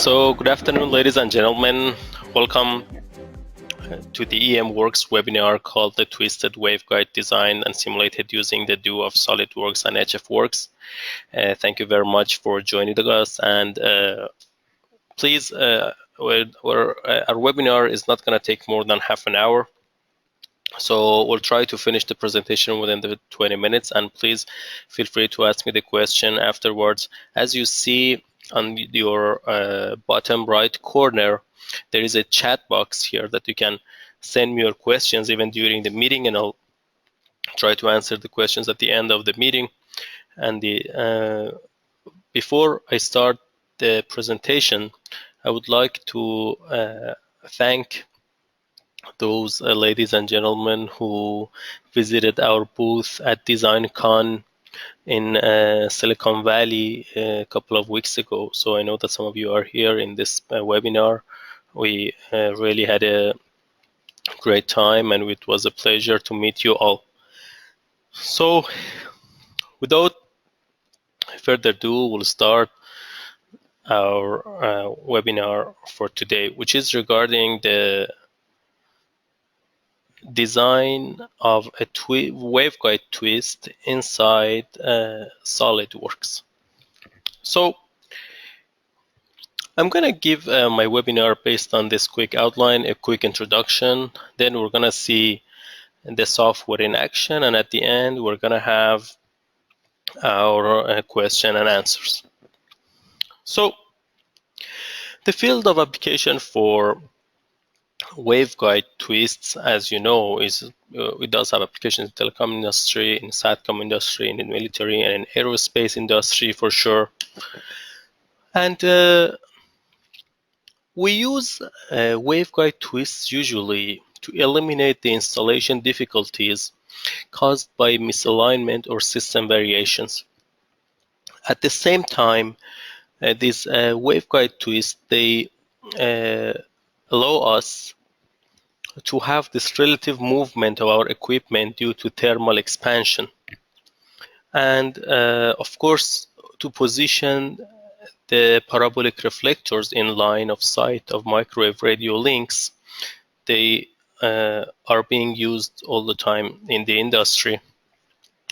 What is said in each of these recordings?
So good afternoon, ladies and gentlemen. Welcome to the HFWorks webinar called the Twisted Waveguide Designed and Simulated Using the duo of SolidWorks and HFWorks. Thank you very much for joining us, and please, our webinar is not going to take more than half an hour. So we'll try to finish the presentation within the 20 minutes, and please feel free to ask me the question afterwards. As you see on your bottom right corner, there is a chat box here that you can send me your questions even during the meeting, and I'll try to answer the questions at the end of the meeting. And before I start the presentation, I would like to thank those ladies and gentlemen who visited our booth at DesignCon in Silicon Valley a couple of weeks ago. So I know that some of you are here in this webinar. We really had a great time, and it was a pleasure to meet you all. So without further ado, we'll start our webinar for today, which is regarding the design of a waveguide twist inside SolidWorks. So I'm going to give my webinar based on this quick outline, a quick introduction. Then we're going to see the software in action, and at the end we're going to have our question and answers. So the field of application for waveguide twists, as you know, is it does have applications in the telecom industry, in satcom industry, in the military, and in aerospace industry for sure. And we use waveguide twists usually to eliminate the installation difficulties caused by misalignment or system variations. At the same time, these waveguide twists, they allow us to have this relative movement of our equipment due to thermal expansion. And of course, to position the parabolic reflectors in line of sight of microwave radio links, they are being used all the time in the industry,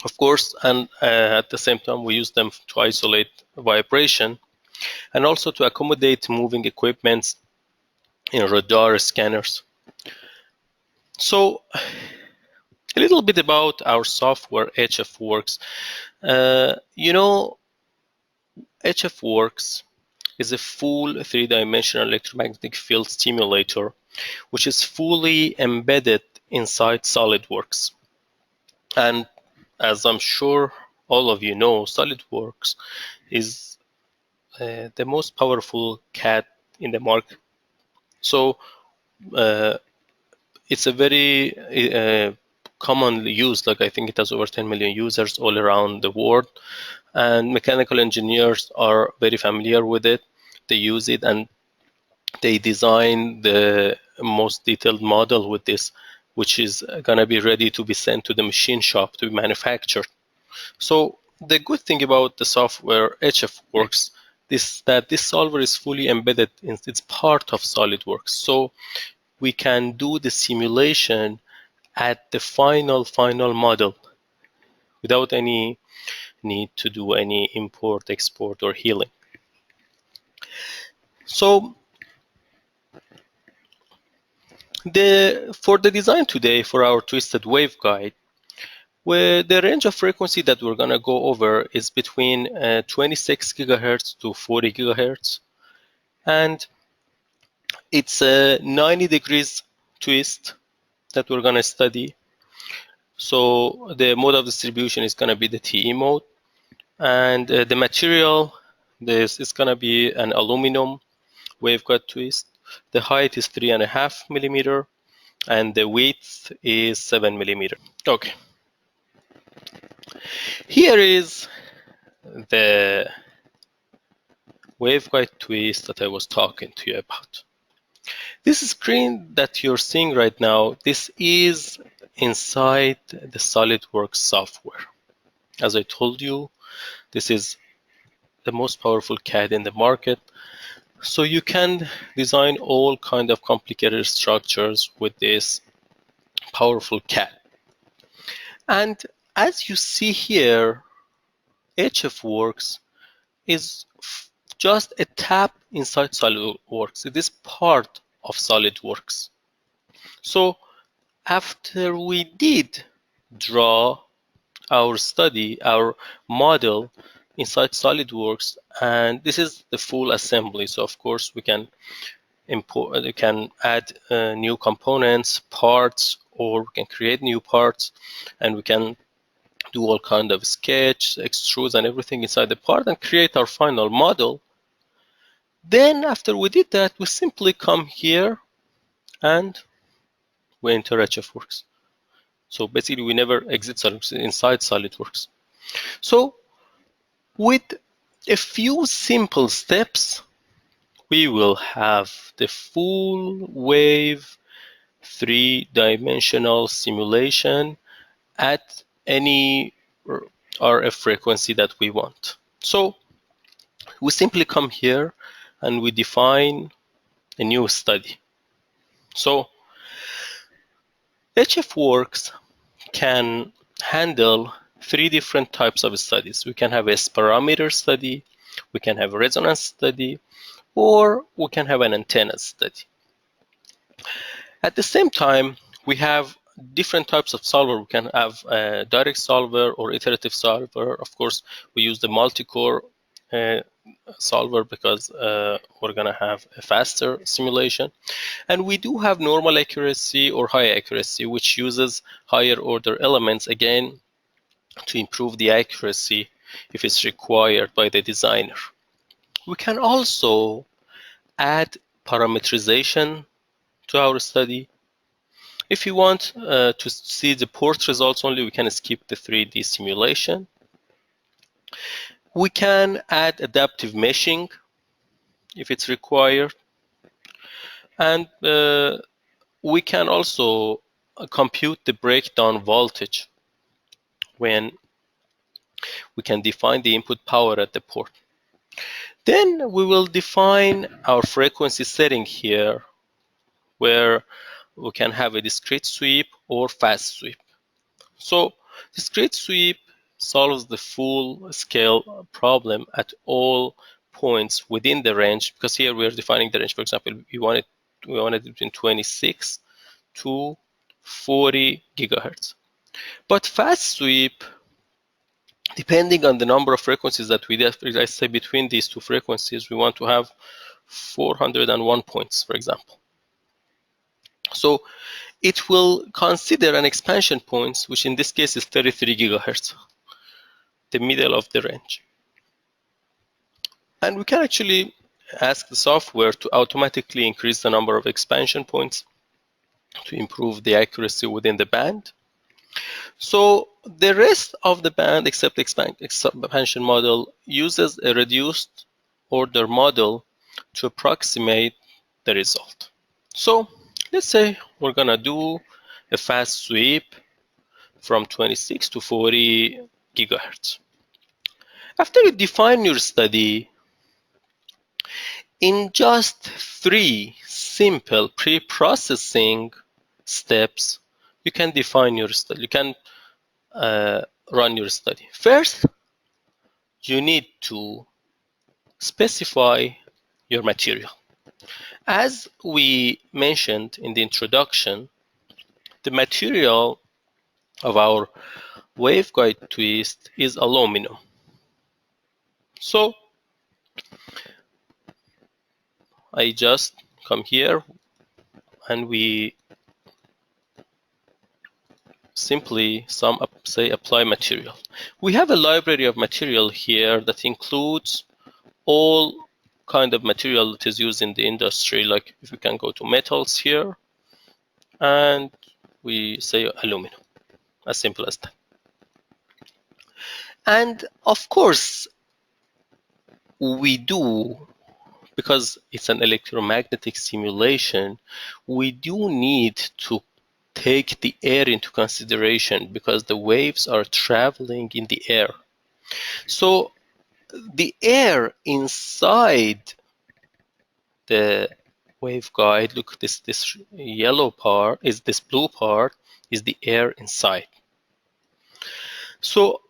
of course, and at the same time we use them to isolate vibration and also to accommodate moving equipments in radar scanners. So a little bit about our software, HFWorks. You know, HFWorks is a full three-dimensional electromagnetic field simulator, which is fully embedded inside SolidWorks. And as I'm sure all of you know, SolidWorks is the most powerful CAD in the market. So it's a very commonly used, like I think it has over 10 million users all around the world, and mechanical engineers are very familiar with it. They use it and they design the most detailed model with this, which is going to be ready to be sent to the machine shop to be manufactured. So the good thing about the software HFWorks is that this solver is fully embedded, it's part of SolidWorks. So we can do the simulation at the final model without any need to do any import, export, or healing. So for the design today for our twisted waveguide, where the range of frequency that we're going to go over is between 26 gigahertz to 40 gigahertz, and it's a 90 degrees twist that we're going to study. So the mode of distribution is going to be the TE mode, and the material, this is going to be an aluminum waveguide twist. The height is 3.5 millimeter, and the width is 7 millimeter. Okay. Here is the waveguide twist that I was talking to you about. This screen that you're seeing right now, this is inside the SolidWorks software. As I told you, this is the most powerful CAD in the market. So you can design all kind of complicated structures with this powerful CAD. And as you see here, HFWorks is just a tab inside SolidWorks. It is part of SolidWorks. So after we did draw our study, our model inside SolidWorks, and this is the full assembly. So of course we can import, we can add new components, parts, or we can create new parts, and we can do all kind of sketch, extrudes, and everything inside the part and create our final model. Then after we did that, we simply come here and we enter HFWorks. So basically we never exit SolidWorks inside SolidWorks. So with a few simple steps, we will have the full wave three-dimensional simulation at any RF frequency that we want. So we simply come here and we define a new study. So HFWorks can handle three different types of studies. We can have a parameter study, we can have a resonance study, or we can have an antenna study. At the same time, we have different types of solver. We can have a direct solver or iterative solver. Of course, we use the multi-core solver because we're going to have a faster simulation. And we do have normal accuracy or high accuracy, which uses higher order elements, again, to improve the accuracy if it's required by the designer. We can also add parametrization to our study. If you want to see the port results only, we can skip the 3D simulation. We can add adaptive meshing if it's required. And we can also compute the breakdown voltage when we can define the input power at the port. Then we will define our frequency setting here, where we can have a discrete sweep or fast sweep. So discrete sweep solves the full scale problem at all points within the range, because here we are defining the range. For example, we want it between 26 to 40 gigahertz. But fast sweep, depending on the number of frequencies that we did, I say between these two frequencies, we want to have 401 points, for example. So it will consider an expansion points, which in this case is 33 gigahertz, the middle of the range. And we can actually ask the software to automatically increase the number of expansion points to improve the accuracy within the band. So the rest of the band, except the expansion model, uses a reduced order model to approximate the result. So let's say we're gonna do a fast sweep from 26 to 40 gigahertz. After you define your study, in just 3 simple pre-processing steps, you can define your study. You can run your study. First, you need to specify your material. As we mentioned in the introduction, the material of our waveguide twist is aluminum. So I just come here and we simply say apply material. We have a library of material here that includes all kind of material that is used in the industry. Like if we can go to metals here and we say aluminum, as simple as that. And of course we do, because it's an electromagnetic simulation, we do need to take the air into consideration because the waves are traveling in the air. So the air inside the waveguide, look, this yellow part is this blue part is the air inside. So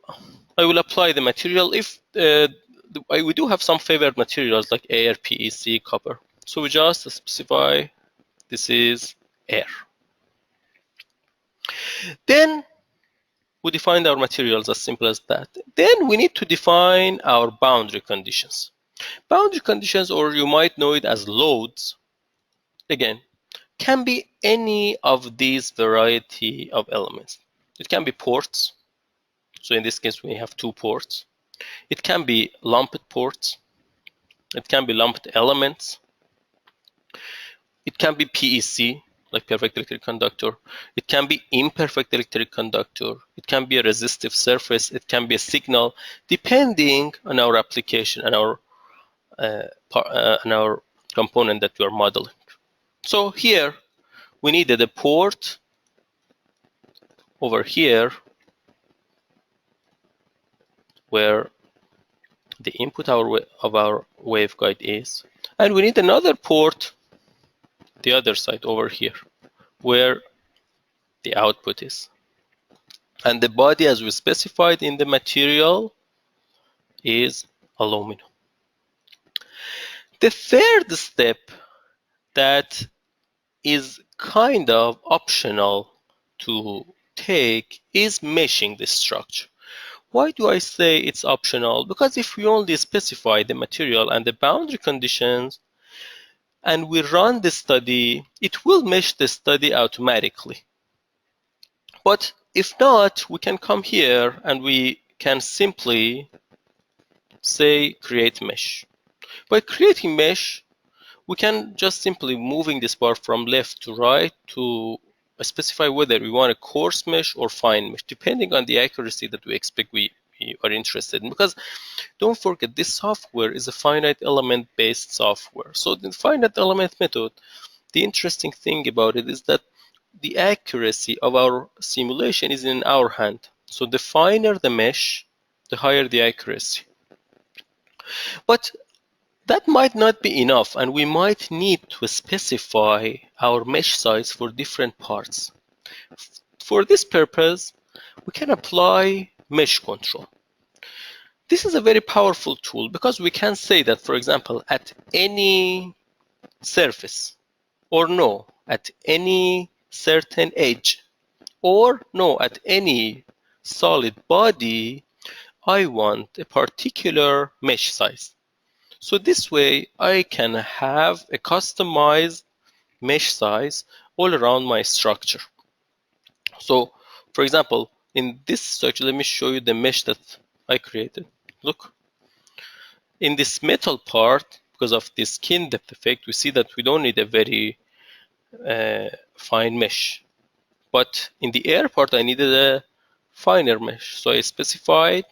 I will apply the material. If we do have some favored materials like air, PEC, copper. So we just specify this is air. Then we define our materials, as simple as that. Then we need to define our boundary conditions. Boundary conditions, or you might know it as loads, again, can be any of these variety of elements. It can be ports. So in this case, we have 2 ports. It can be lumped ports. It can be lumped elements. It can be PEC, like perfect electric conductor. It can be imperfect electric conductor. It can be a resistive surface. It can be a signal, depending on our application and our component that we are modeling. So here, we needed a port over here where the input of our waveguide is. And we need another port, the other side over here, where the output is. And the body, as we specified in the material, is aluminum. The third step that is kind of optional to take is meshing the structure. Why do I say it's optional? Because if we only specify the material and the boundary conditions and we run the study, it will mesh the study automatically. But if not, we can come here and we can simply say create mesh. By creating mesh, we can just simply moving this bar from left to right to specify whether we want a coarse mesh or fine mesh, depending on the accuracy that we expect we are interested in. Because don't forget, this software is a finite element based software. So the finite element method, the interesting thing about it is that the accuracy of our simulation is in our hand. So the finer the mesh, the higher the accuracy. But that might not be enough, and we might need to specify our mesh size for different parts. For this purpose, we can apply mesh control. This is a very powerful tool because we can say that, for example, at any surface, or no, at any certain edge, or no, at any solid body, I want a particular mesh size. So this way, I can have a customized mesh size all around my structure. So, for example, in this structure, let me show you the mesh that I created. Look, in this metal part, because of this skin depth effect, we see that we don't need a very fine mesh. But in the air part, I needed a finer mesh. So I specified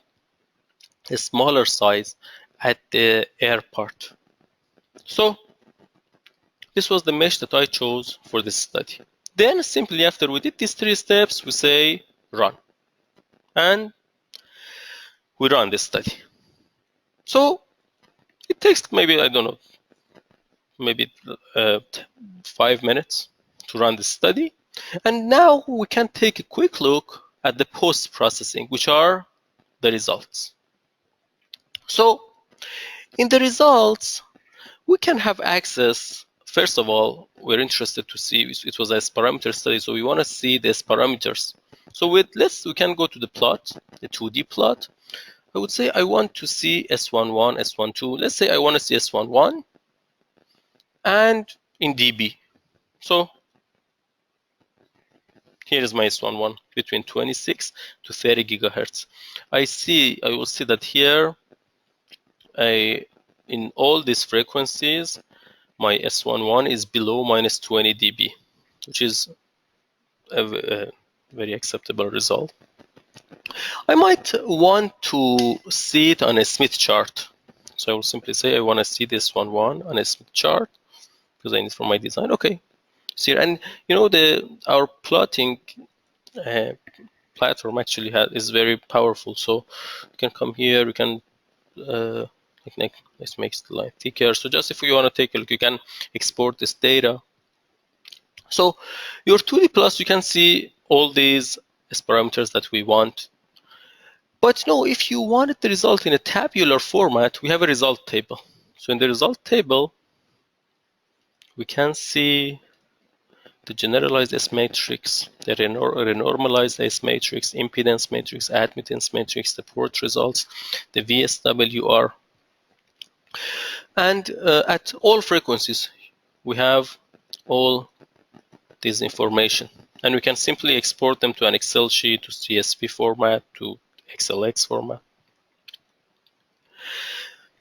a smaller size at the air part. So this was the mesh that I chose for this study. Then simply after we did these 3 steps, we say run. And we run this study. So it takes maybe, I don't know, maybe 5 minutes to run this study. And now we can take a quick look at the post-processing, which are the results. So in the results, we can have access. First of all, we're interested to see, it was a parameter study, so we want to see these parameters. So we can go to the plot, the 2D plot. I would say I want to see S11, S12. Let's say I want to see S11 and in dB. So here is my S11 between 26 to 30 gigahertz. I will see that here in all these frequencies, my S11 is below minus 20 dB, which is a very acceptable result. I might want to see it on a Smith chart. So I will simply say I want to see this one on a Smith chart because I need it for my design. Okay, see, and you know our plotting platform actually is very powerful. So you can come here, you can Let's make the line thicker. So just if you want to take a look, you can export this data. So your 2D plus, you can see all these as parameters that we want. But no, if you wanted the result in a tabular format, we have a result table. So in the result table, we can see the generalized S matrix, the renormalized S matrix, impedance matrix, admittance matrix, the port results, the VSWR. And at all frequencies, we have all this information. And we can simply export them to an Excel sheet, to CSV format, to XLX format.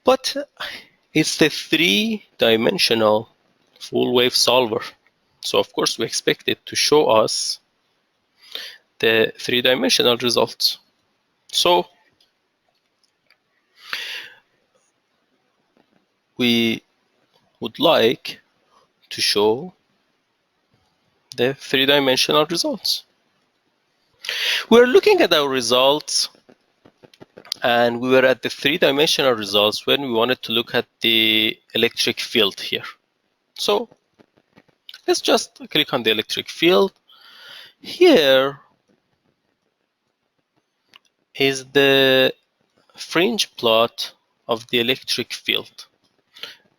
But it's the three-dimensional full wave solver. So of course we expect it to show us the three-dimensional results. So we would like to show the three-dimensional results. We're looking at our results, and we were at the three-dimensional results when we wanted to look at the electric field here. So let's just click on the electric field. Here is the fringe plot of the electric field,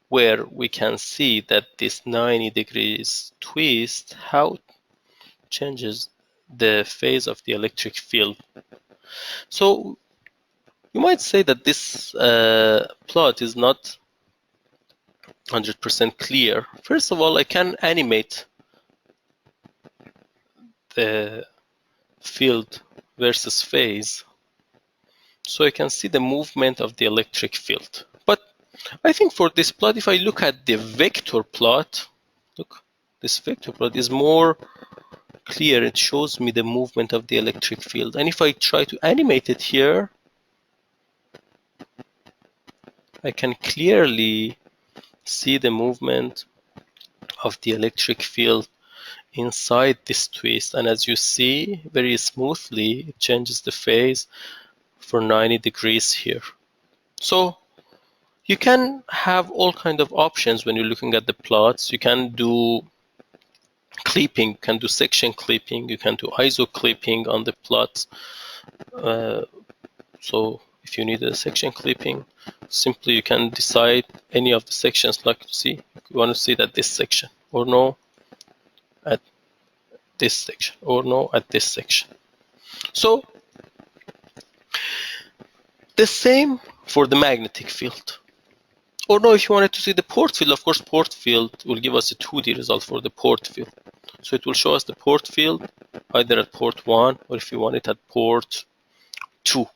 where we can see that this 90 degrees twist, how it changes the phase of the electric field. So you might say that this plot is not 100% clear. First of all, I can animate the field versus phase, so I can see the movement of the electric field. But I think for this plot, if I look at the vector plot, look, this vector plot is more clear. It shows me the movement of the electric field. And if I try to animate it here, I can clearly see the movement of the electric field inside this twist. And as you see, very smoothly, it changes the phase for 90 degrees here. So you can have all kind of options when you're looking at the plots. You can do clipping, you can do section clipping, you can do ISO clipping on the plots. So if you need a section clipping, simply you can decide any of the sections, like to see, you want to see that this section, or no at this section, or no at this section. So the same for the magnetic field. Or no, if you wanted to see the port field, of course, port field will give us a 2D result for the port field. So it will show us the port field either at port 1 or if you want it at port 2.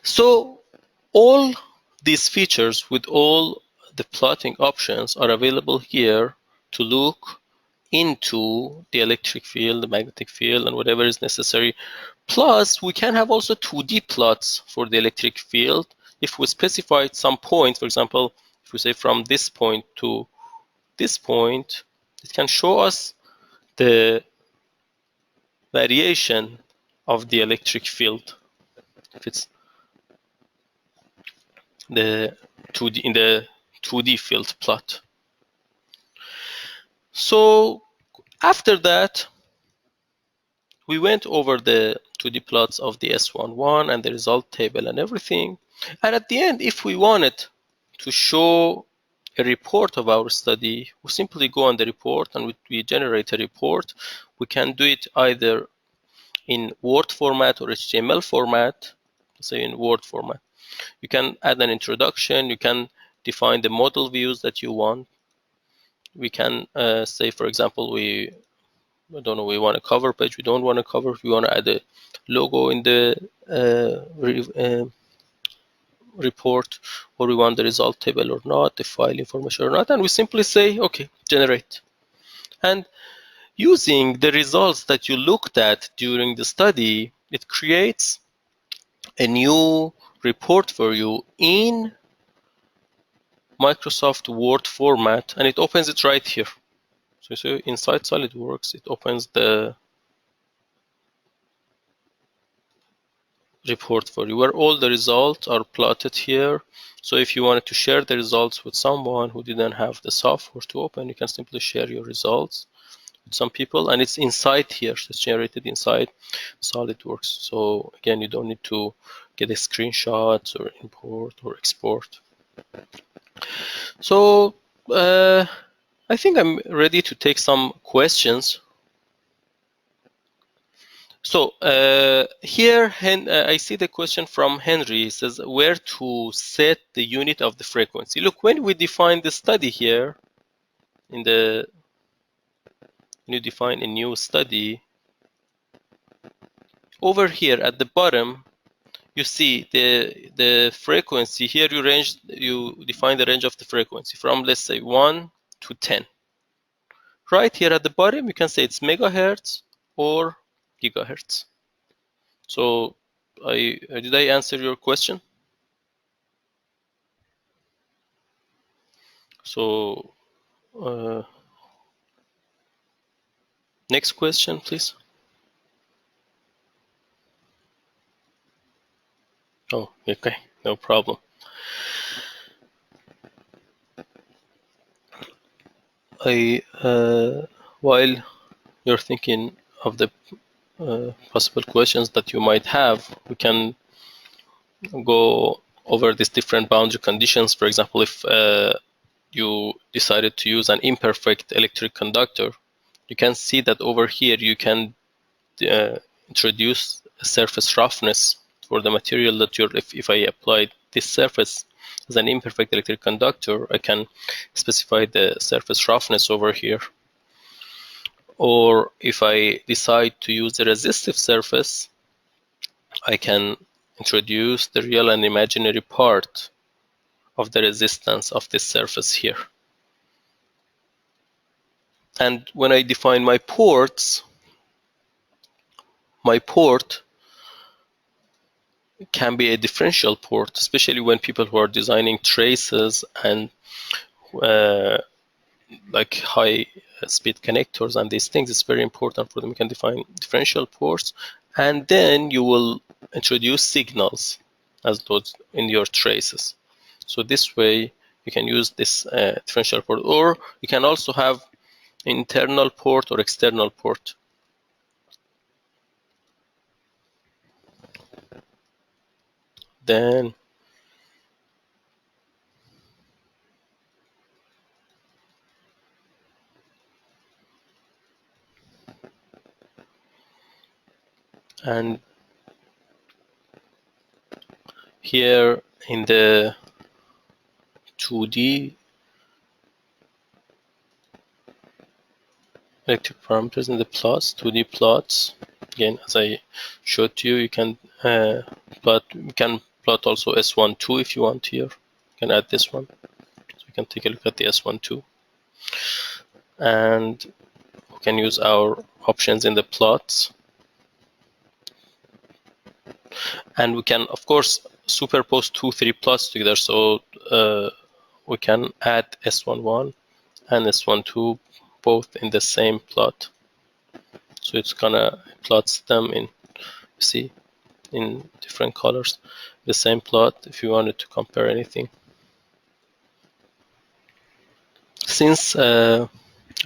So all these features with all the plotting options are available here to look into the electric field, the magnetic field, and whatever is necessary. Plus, we can have also 2D plots for the electric field. If we specify some point, for example, if we say from this point to this point, it can show us the variation of the electric field. If it's the 2D in the 2D field plot. So after that, we went over the 2D plots of the S11 and the result table and everything. And at the end, if we wanted to show a report of our study, we simply go on the report and we generate a report. We can do it either in Word format or HTML format. Say in Word format. You can add an introduction. You can define the model views that you want. We can say, for example, we want a cover page. We don't want a cover. We want to add a logo in the report, or we want the result table or not, the file information or not, and we simply say, okay, generate. And using the results that you looked at during the study, it creates a new report for you in Microsoft Word format, and it opens it right here. So inside SolidWorks, it opens the report for you, where all the results are plotted here. So if you wanted to share the results with someone who didn't have the software to open, you can simply share your results with some people, and it's inside here. So it's generated inside SolidWorks. So again, you don't need to get a screenshot or import or export. So I think I'm ready to take some questions. So here I see the question from Henry. It says where to set the unit of the frequency. Look, when we define the study here, when you define a new study, over here at the bottom, you see the frequency. Here you define the range of the frequency from, let's say, 1 to 10. Right here at the bottom, you can say it's megahertz or gigahertz. So did I answer your question? So next question, please. Oh, okay, no problem. While you're thinking of the possible questions that you might have, we can go over these different boundary conditions. For example, if you decided to use an imperfect electric conductor, you can see that over here you can introduce a surface roughness for the material that you're, if I apply this surface as an imperfect electric conductor, I can specify the surface roughness over here. Or if I decide to use a resistive surface, I can introduce the real and imaginary part of the resistance of this surface here. And when I define my ports, my port can be a differential port, especially when people who are designing traces and like high speed connectors and these things. It's very important for them. You can define differential ports, and then you will introduce signals as loads in your traces. So this way you can use this differential port, or you can also have internal port or external port. Then and here in the 2D electric parameters, in the plots, 2D plots, again, as I showed to you, you can plot also S12 if you want here. You can add this one. So we can take a look at the S12. And we can use our options in the plots. And we can, of course, superpose 2, 3 plots together. So we can add S11 and S12 both in the same plot. So it's gonna plots them in, see, in different colors, the same plot if you wanted to compare anything. Since I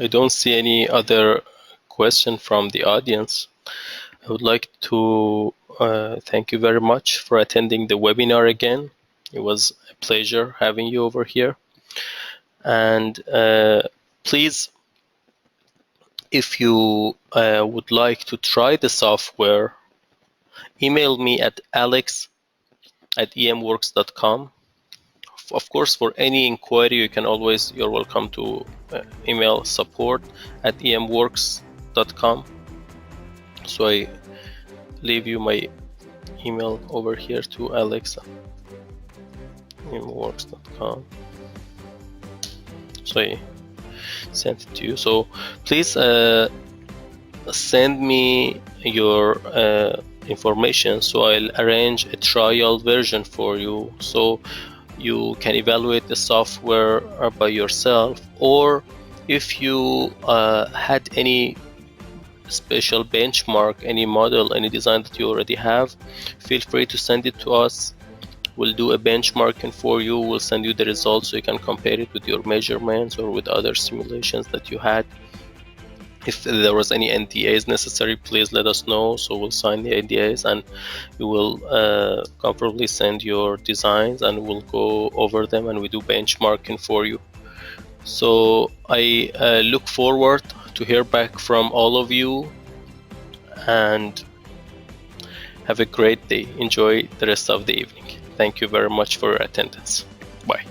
don't see any other question from the audience, I would like to thank you very much for attending the webinar again. It was a pleasure having you over here. And please, if you would like to try the software, email me at alex@emworks.com. Of course, for any inquiry, you're welcome to email support@emworks.com. So I leave you my email over here to alex@emworks.com. So I sent it to you. So please send me your information, so I'll arrange a trial version for you, so you can evaluate the software by yourself. Or if you had any special benchmark any model, any design that you already have, feel free to send it to us. We'll do a benchmarking for you. We'll send you the results so you can compare it with your measurements or with other simulations that you had. If there was any NDAs necessary, please let us know, so we'll sign the NDAs and you will comfortably send your designs and we'll go over them and we do benchmarking for you. So I look forward to hear back from all of you, and have a great day. Enjoy the rest of the evening. Thank you very much for your attendance. Bye.